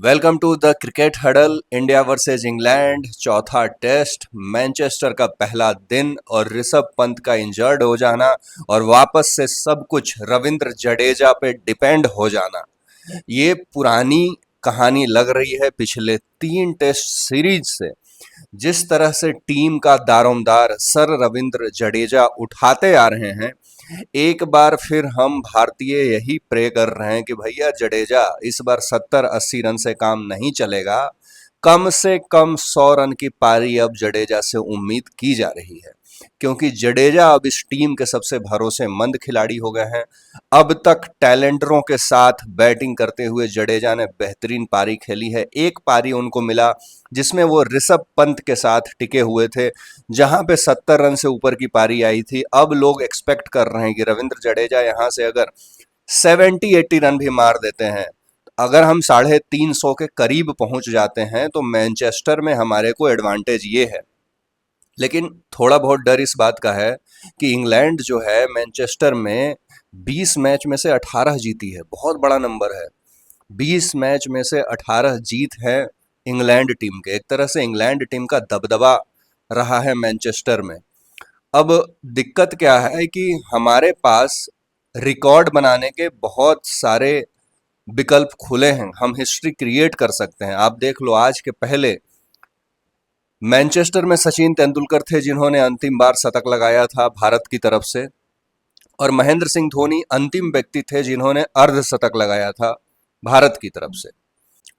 Welcome to the cricket huddle. India versus England, चौथा test. Manchester का पहला दिन और ऋषभ पंत का इंजर्ड हो जाना और वापस से सब कुछ रविंद्र जडेजा पे डिपेंड हो जाना, ये पुरानी कहानी लग रही है पिछले 3 टेस्ट सीरीज से। जिस तरह से टीम का दारोमदार सर रविंद्र जडेजा उठाते आ रहे हैं, एक बार फिर हम भारतीय यही प्रे कर रहे हैं कि भैया जडेजा इस बार 70-80 रन से काम नहीं चलेगा। कम से कम 100 रन की पारी अब जडेजा से उम्मीद की जा रही है, क्योंकि जडेजा अब इस टीम के सबसे भरोसेमंद खिलाड़ी हो गए हैं। अब तक टैलेंटरों के साथ बैटिंग करते हुए जडेजा ने बेहतरीन पारी खेली है। एक पारी उनको मिला जिसमें वो ऋषभ पंत के साथ टिके हुए थे, जहां पे 70 रन से ऊपर की पारी आई थी। अब लोग एक्सपेक्ट कर रहे हैं कि रविंद्र जडेजा यहां से अगर 70-80 रन भी मार देते हैं, अगर हम 350 के करीब पहुंच जाते हैं, तो मैनचेस्टर में हमारे को एडवांटेज ये है। लेकिन थोड़ा बहुत डर इस बात का है कि इंग्लैंड जो है मैनचेस्टर में 20 मैच में से 18 जीती है। बहुत बड़ा नंबर है। 20 मैच में से 18 जीत है इंग्लैंड टीम के। एक तरह से इंग्लैंड टीम का दबदबा रहा है मैनचेस्टर में। अब दिक्कत क्या है कि हमारे पास रिकॉर्ड बनाने के बहुत सारे विकल्प खुले हैं। हम हिस्ट्री क्रिएट कर सकते हैं। आप देख लो, आज के पहले मैनचेस्टर में सचिन तेंदुलकर थे जिन्होंने अंतिम बार शतक लगाया था भारत की तरफ से, और महेंद्र सिंह धोनी अंतिम व्यक्ति थे जिन्होंने अर्धशतक लगाया था भारत की तरफ से।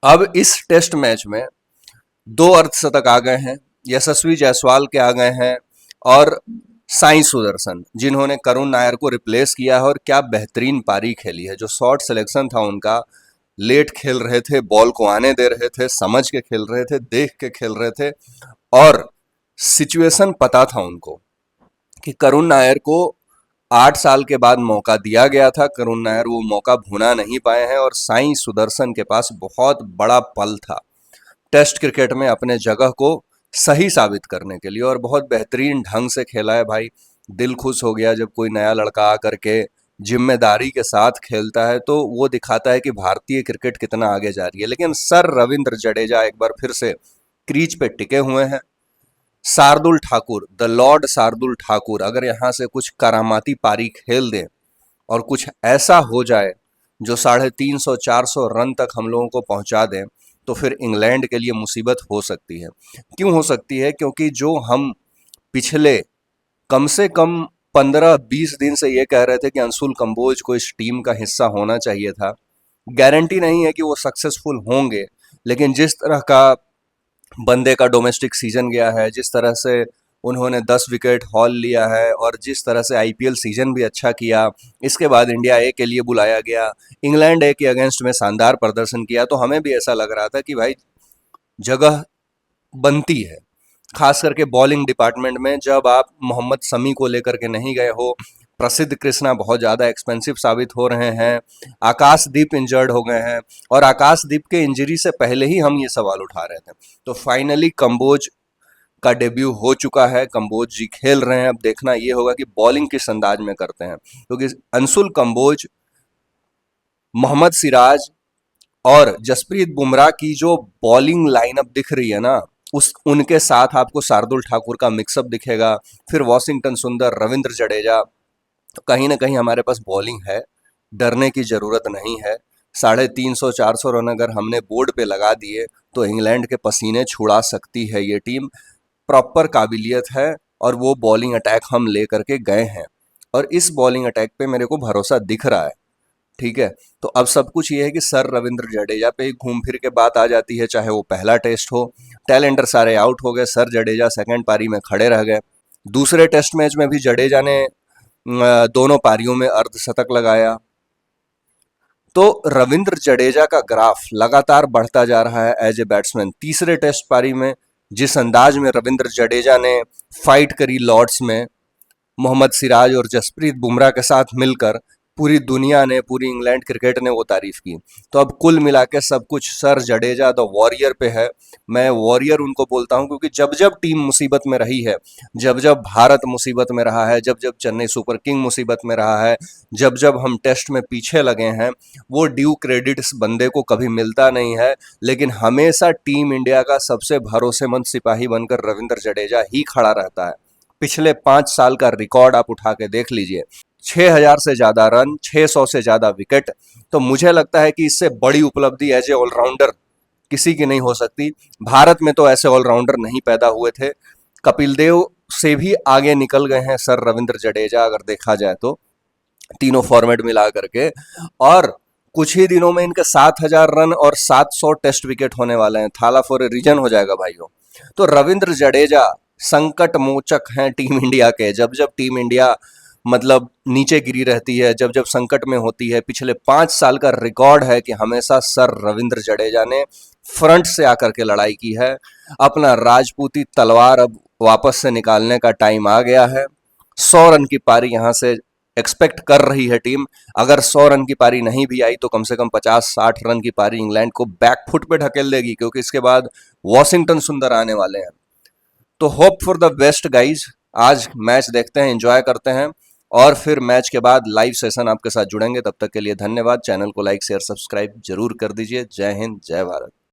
अब इस टेस्ट मैच में 2 अर्धशतक आ गए हैं, यशस्वी जायसवाल के आ गए हैं, और साई सुदर्शन जिन्होंने करुण नायर को रिप्लेस किया है। और क्या बेहतरीन पारी खेली है। जो शॉट सिलेक्शन था उनका, लेट खेल रहे थे, बॉल को आने दे रहे थे, समझ के खेल रहे थे, देख के खेल रहे थे, और सिचुएशन पता था उनको कि करुण नायर को 8 साल के बाद मौका दिया गया था। करुण नायर वो मौका भुना नहीं पाए हैं, और साई सुदर्शन के पास बहुत बड़ा पल था टेस्ट क्रिकेट में अपने जगह को सही साबित करने के लिए, और बहुत बेहतरीन ढंग से खेला है भाई। दिल खुश हो गया जब कोई नया लड़का आकर के जिम्मेदारी के साथ खेलता है, तो वो दिखाता है कि भारतीय क्रिकेट कितना आगे जा रही है। लेकिन सर रविंद्र जडेजा एक बार फिर से क्रीज पे टिके हुए हैं। शार्दुल ठाकुर, द लॉर्ड शार्दुल ठाकुर, अगर यहाँ से कुछ करामाती पारी खेल दें और कुछ ऐसा हो जाए जो 350-400 रन तक हम लोगों को पहुंचा दें, तो फिर इंग्लैंड के लिए मुसीबत हो सकती है। क्यों हो सकती है? क्योंकि जो हम पिछले कम से कम 15-20 दिन से ये कह रहे थे कि अंशुल कंबोज को इस टीम का हिस्सा होना चाहिए था। गारंटी नहीं है कि वो सक्सेसफुल होंगे, लेकिन जिस तरह का बंदे का डोमेस्टिक सीजन गया है, जिस तरह से उन्होंने 10 विकेट हॉल लिया है, और जिस तरह से आईपीएल सीजन भी अच्छा किया, इसके बाद इंडिया ए के लिए बुलाया गया, इंग्लैंड ए के अगेंस्ट में शानदार प्रदर्शन किया, तो हमें भी ऐसा लग रहा था कि भाई जगह बनती है। खास करके बॉलिंग डिपार्टमेंट में जब आप मोहम्मद शमी को लेकर के नहीं गए हो, प्रसिद्ध कृष्णा बहुत ज़्यादा एक्सपेंसिव साबित हो रहे हैं, आकाशदीप इंजर्ड हो गए हैं, और आकाशदीप के इंजरी से पहले ही हम ये सवाल उठा रहे थे। तो फाइनली कंबोज का डेब्यू हो चुका है, कंबोज जी खेल रहे हैं। अब देखना ये होगा कि बॉलिंग किस अंदाज में करते हैं, क्योंकि अंशुल कंबोज, मोहम्मद सिराज और जसप्रीत बुमराह की जो बॉलिंग लाइनअप दिख रही है ना, उस उनके साथ आपको शार्दुल ठाकुर का मिक्सअप दिखेगा, फिर वॉशिंगटन सुंदर, रविंद्र जडेजा। तो कहीं ना कहीं हमारे पास बॉलिंग है, डरने की जरूरत नहीं है। 350-400 रन अगर हमने बोर्ड पे लगा दिए, तो इंग्लैंड के पसीने छुड़ा सकती है ये टीम। प्रॉपर काबिलियत है, और वो बॉलिंग अटैक हम ले करके गए हैं, और इस बॉलिंग अटैक पे मेरे को भरोसा दिख रहा है। ठीक है, तो अब सब कुछ ये है कि सर रविंद्र जडेजा पे ही घूम फिर के बात आ जाती है, चाहे वो पहला टेस्ट हो। टैलेंटर सारे आउट हो गए, सर जडेजा सेकंड पारी में खड़े रह गए। दूसरे टेस्ट मैच में भी जडेजा ने दोनों पारियों में अर्धशतक लगाया। तो रविंद्र जडेजा का ग्राफ लगातार बढ़ता जा रहा है एज ए बैट्समैन। तीसरे टेस्ट पारी में जिस अंदाज में रविंद्र जडेजा ने फाइट करी लॉर्ड्स में मोहम्मद सिराज और जसप्रीत बुमराह के साथ मिलकर, पूरी दुनिया ने, पूरी इंग्लैंड क्रिकेट ने वो तारीफ की। तो अब कुल मिला के सब कुछ सर जडेजा द वॉरियर पे है। मैं वॉरियर उनको बोलता हूं क्योंकि जब जब टीम मुसीबत में रही है, जब जब भारत मुसीबत में रहा है, जब जब चेन्नई सुपर किंग मुसीबत में रहा है, जब जब हम टेस्ट में पीछे लगे हैं, वो ड्यू क्रेडिट इस बंदे को कभी मिलता नहीं है। लेकिन हमेशा टीम इंडिया का सबसे भरोसेमंद सिपाही बनकर रविंद्र जडेजा ही खड़ा रहता है। पिछले 5 साल का रिकॉर्ड आप उठा के देख लीजिए, 6,000 से ज्यादा रन, 600 से ज्यादा विकेट। तो मुझे लगता है कि इससे बड़ी उपलब्धि एज ए ऑलराउंडर किसी की नहीं हो सकती। भारत में तो ऐसे ऑलराउंडर नहीं पैदा हुए थे। कपिल देव से भी आगे निकल गए हैं सर रविंद्र जडेजा, अगर देखा जाए तो तीनों फॉर्मेट मिला करके। और कुछ ही दिनों में इनके 7,000 रन और 700 टेस्ट विकेट होने वाले हैं। थाला फॉर ए रीजन हो जाएगा भाइयों। तो रविंद्र जडेजा संकट मोचक हैं टीम इंडिया के। जब जब टीम इंडिया मतलब नीचे गिरी रहती है, जब जब संकट में होती है, पिछले 5 साल का रिकॉर्ड है कि हमेशा सर रविंद्र जडेजा ने फ्रंट से आकर के लड़ाई की है। अपना राजपूती तलवार अब वापस से निकालने का टाइम आ गया है। 100 रन की पारी यहां से एक्सपेक्ट कर रही है टीम। अगर 100 रन की पारी नहीं भी आई तो कम से कम 50-60 रन की पारी इंग्लैंड को बैकफुट पे ढकेल देगी, क्योंकि इसके बाद वॉशिंगटन सुंदर आने वाले हैं। तो hope for the best guys. आज मैच देखते हैं, एंजॉय करते हैं, और फिर मैच के बाद लाइव सेशन आपके साथ जुड़ेंगे। तब तक के लिए धन्यवाद। चैनल को लाइक शेयर सब्सक्राइब जरूर कर दीजिए। जय हिंद, जय भारत।